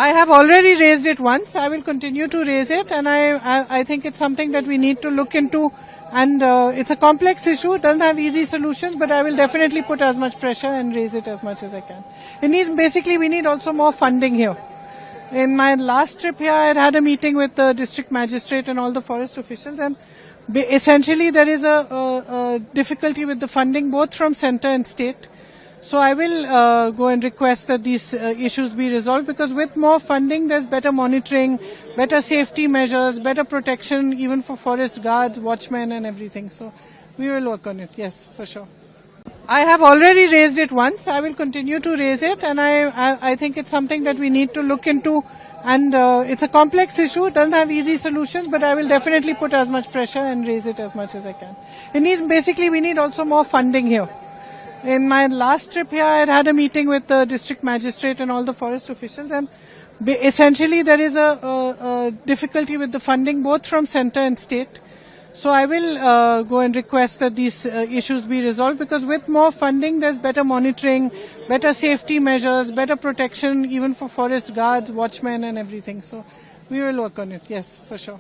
I have already raised it once. I will continue to raise it, and I think it's something that we need to look into. And it's a complex issue. It doesn't have easy solutions, but I will definitely put as much pressure and raise it as much as I can. We need also more funding here. In my last trip here, I had a meeting with the district magistrate and all the forest officials, and essentially there is a difficulty with the funding both from centre and state. So I will go and request that these issues be resolved, because with more funding there's better monitoring, better safety measures, better protection even for forest guards, watchmen and everything. So we will work on it, yes, for sure. I have already raised it once. I will continue to raise it, and I think it's something that we need to look into. And it's a complex issue. It doesn't have easy solutions, but I will definitely put as much pressure and raise it as much as I can. We need also more funding here. In my last trip here, I had a meeting with the district magistrate and all the forest officials, and essentially there is a difficulty with the funding both from centre and state. So I will go and request that these issues be resolved, because with more funding there's better monitoring, better safety measures, better protection even for forest guards, watchmen and everything. So we will work on it, yes, for sure.